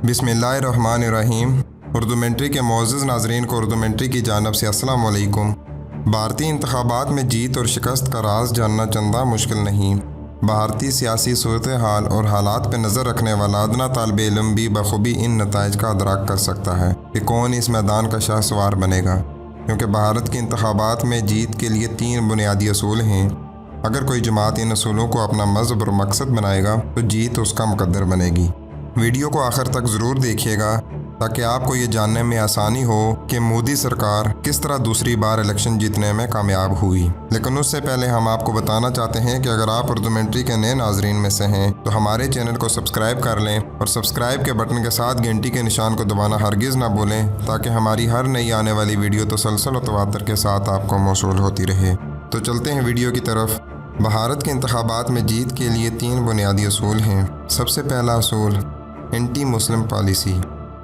बिस्मिल्लाहिर्रहमानिर्रहीम। उर्दू मिन्ट्री के मोअज़्ज़ज़ नाज़रीन को उर्दू मिन्ट्री की जानिब से अस्सलाम वालेकुम। भारतीय इंतखाबात में जीत और शिकस्त का राज जानना चंदा मुश्किल नहीं। भारतीय सियासी सूरत हाल और हालात पर नज़र रखने वाला अदना तालिब इल्म भी बखूबी इन नताइज का अदराक कर सकता है कि कौन इस मैदान का शाहसवार बनेगा, क्योंकि भारत के इंतखाबात में जीत के लिए 3 बुनियादी असूल हैं। अगर कोई जमात इन असूलों को अपना मज़हब और मकसद बनाएगा तो जीत उसका मुकद्दर बनेगी। वीडियो को आखिर तक ज़रूर देखिएगा ताकि आपको ये जानने में आसानी हो कि मोदी सरकार किस तरह दूसरी बार इलेक्शन जीतने में कामयाब हुई। लेकिन उससे पहले हम आपको बताना चाहते हैं कि अगर आप उर्दू मिन्ट्री के नए नाजरीन में से हैं तो हमारे चैनल को सब्सक्राइब कर लें और सब्सक्राइब के बटन के साथ घंटी के निशान को दबाना हरगिज़ ना भूलें, ताकि हमारी हर नई आने वाली वीडियो तसलसल और तवातर के साथ आपको मौसूल होती रहे। तो चलते हैं वीडियो की तरफ। भारत के इंतखाबात में जीत के लिए 3 बुनियादी असूल हैं। सबसे पहला असूल एंटी मुस्लिम पॉलिसी।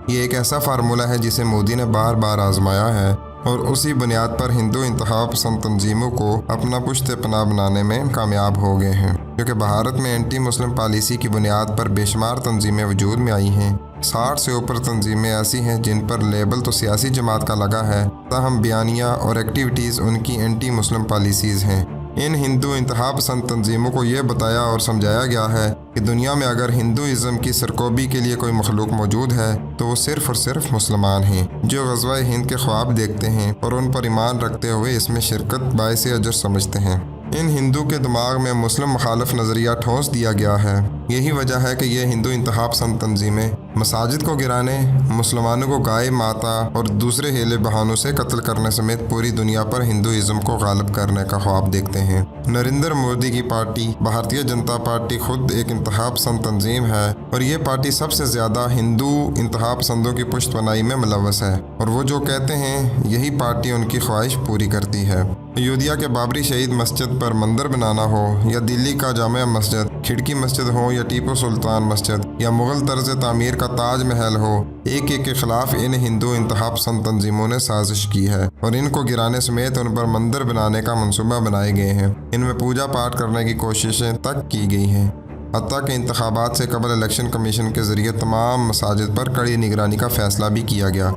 ये एक ऐसा फार्मूला है जिसे मोदी ने बार बार आजमाया है और उसी बुनियाद पर हिंदू इंतहा पसंद तंजीमों को अपना पुश्ते पनाह बनाने में कामयाब हो गए हैं। क्योंकि भारत में एंटी मुस्लिम पॉलिसी की बुनियाद पर बेशुमार तंजीमें वजूद में आई हैं। 60 से ऊपर तंजीमें ऐसी हैं जिन पर लेबल तो सियासी जमात का लगा है, ताहम बयानिया और एक्टिविटीज़ उनकी एंटी मुस्लिम पॉलिसीज़ हैं। इन हिंदू इंतहा पसंद तंजीमों को ये बताया और समझाया गया है कि दुनिया में अगर हिंदुइज़्म की सरकोबी के लिए कोई मखलूक मौजूद है तो वो सिर्फ़ और सिर्फ मुसलमान हैं, जो ग़ज़वा हिंद के ख्वाब देखते हैं और उन पर ईमान रखते हुए इसमें शिरकत बाइस अजर समझते हैं। इन हिंदू के दिमाग में मुस्लिम मुखालिफ नज़रिया ठोंस दिया गया है। यही वजह है कि ये हिंदू इंतहा पसंद तंजीमें मसाजिद को गिराने, मुसलमानों को गाय माता और दूसरे हीले बहानों से कत्ल करने समेत पूरी दुनिया पर हिंदुइज़्म को गालिब करने का ख्वाब देखते हैं। नरेंद्र मोदी की पार्टी भारतीय जनता पार्टी खुद एक इंतहा पसंद तंजीम है और ये पार्टी सबसे ज़्यादा हिंदू इंतहा पसंदों की पुश्त बनाई में मुलव्वस है, और वो जो कहते हैं यही पार्टी उनकी ख्वाहिश पूरी करती है। अयोध्या के बाबरी शहीद मस्जिद पर मंदिर बनाना हो, या दिल्ली का जामिया मस्जिद, खिड़की मस्जिद हो, या टीपू सुल्तान मस्जिद, या मुग़ल तर्ज तामीर का ताज महल हो, एक एक के खिलाफ इन हिंदू इंतहा पसंद तंजीमों ने साजिश की है और इनको गिराने समेत उन पर मंदिर बनाने का मनसूबा बनाए गए हैं। इनमें पूजा पाठ करने की कोशिशें तक की गई हैं। हत्ता के इंतखाबात से कबल इलेक्शन कमीशन के ज़रिए तमाम मसाजिद पर कड़ी निगरानी का फ़ैसला भी किया गया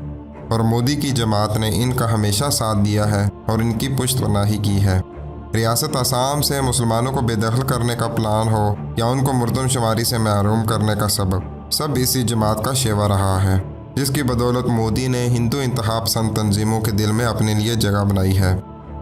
और मोदी की जमात ने इनका हमेशा साथ दिया है और इनकी पुश्त पनाही की है। रियासत आसाम से मुसलमानों को बेदखल करने का प्लान हो या उनको मुर्दमशुमारी से महरूम करने का सबब, सब इसी जमात का शेवा रहा है, जिसकी बदौलत मोदी ने हिंदू इंतहा पसंद तंजीमों के दिल में अपने लिए जगह बनाई है।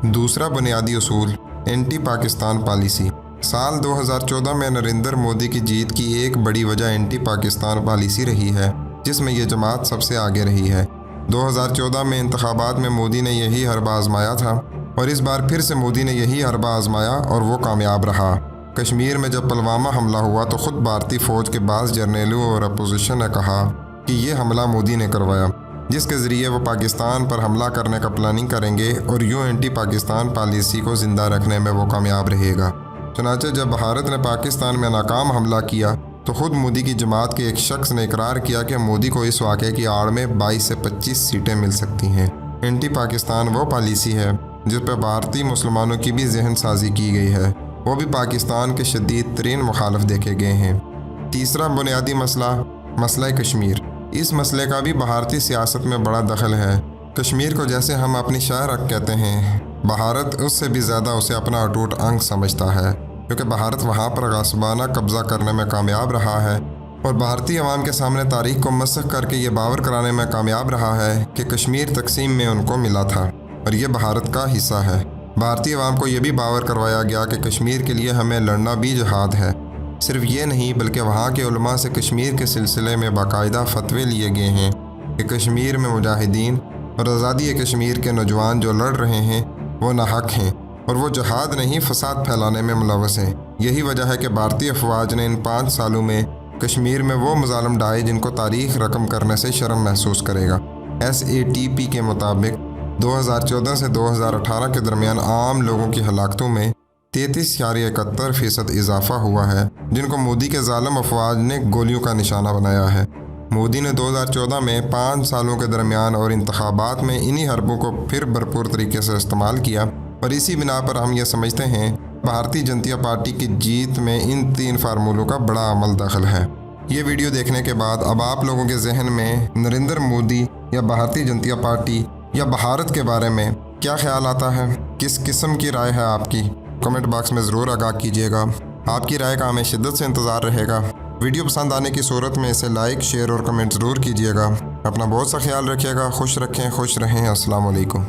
दूसरा बुनियादी असूल एंटी पाकिस्तान पॉलिसी। साल 2014 में नरेंद्र मोदी की जीत की एक बड़ी वजह एंटी पाकिस्तान पॉलिसी रही है, जिसमें यह जमात सबसे आगे रही है। 2014 में इंतखाबात में मोदी ने यही हरबा आजमाया था और इस बार फिर से मोदी ने यही हरबा आजमाया और वो कामयाब रहा। कश्मीर में जब पुलवामा हमला हुआ तो ख़ुद भारतीय फ़ौज के बाज़ जर्नलों और अपोजिशन ने कहा कि ये हमला मोदी ने करवाया, जिसके ज़रिए वो पाकिस्तान पर हमला करने का प्लानिंग करेंगे और यूँ एंटी पाकिस्तान पॉलिसी को ज़िंदा रखने में वो कामयाब रहेगा। चुनांचे जब भारत ने पाकिस्तान में नाकाम हमला किया तो ख़ुद मोदी की जमात के एक शख्स ने इकरार किया कि मोदी को इस वाक़े की आड़ में 22 से 25 सीटें मिल सकती हैं। एंटी पाकिस्तान वो पॉलिसी है जिस पर भारतीय मुसलमानों की भी जहन साजी की गई है, वो भी पाकिस्तान के शदीद तरीन मुखालिफ देखे गए हैं। तीसरा बुनियादी मसला कश्मीर। इस मसले का भी भारतीय सियासत में बड़ा दखल है। कश्मीर को जैसे हम अपनी शाहरख कहते हैं, भारत उससे भी ज़्यादा उसे अपना अटूट अंग समझता है, क्योंकि भारत वहाँ पर गासबाना कब्ज़ा करने में कामयाब रहा है और भारतीय अवाम के सामने तारीख को मसख करके ये बावर कराने में कामयाब रहा है कि कश्मीर तकसीम में उनको मिला था और ये भारत का हिस्सा है। भारतीय अवाम को ये भी बावर करवाया गया कि कश्मीर के लिए हमें लड़ना भी जिहाद है। सिर्फ ये नहीं बल्कि वहाँ के उलमा से कश्मीर के सिलसिले में बाकायदा फतवे लिए गए हैं कि कश्मीर में मुजाहिदीन और आज़ादी कश्मीर के नौजवान जो लड़ रहे हैं वो नाहक हैं और वो जहाद नहीं फसाद फैलाने में मुलव्वस हैं। यही वजह है कि भारतीय अफवाज ने इन 5 सालों में कश्मीर में वो मुजालिम ढाए जिनको तारीख रकम करने से शर्म महसूस करेगा। SATP के मुताबिक 2014 से 2018 के दरमियान आम लोगों की हलाकतों में 33.71% इजाफा हुआ है, जिनको मोदी के जालिम अफवाज ने गोलियों का निशाना बनाया है। मोदी ने 2014 में 5 सालों के दरमियान और इंतखाबात में इन्हीं हरबों को फिर भरपूर तरीके से इस्तेमाल किया और इसी बिना पर हम ये समझते हैं भारतीय जनता पार्टी की जीत में इन 3 फार्मूलों का बड़ा अमल दखल है। یہ ویڈیو دیکھنے کے بعد اب آپ لوگوں کے ذہن میں نریندر مودی یا بھارتی جنتا پارٹی یا بھارت کے بارے میں کیا خیال آتا ہے؟ کس قسم کی رائے ہے آپ کی؟ کمنٹ باکس میں ضرور آگاہ کیجیے گا۔ آپ کی رائے کا ہمیں شدت سے انتظار رہے گا۔ ویڈیو پسند آنے کی صورت میں اسے لائک، شیئر اور کمنٹ ضرور کیجیے گا۔ اپنا بہت سا خیال رکھیے گا۔ خوش رکھیں، خوش رہیں۔ السلام علیکم۔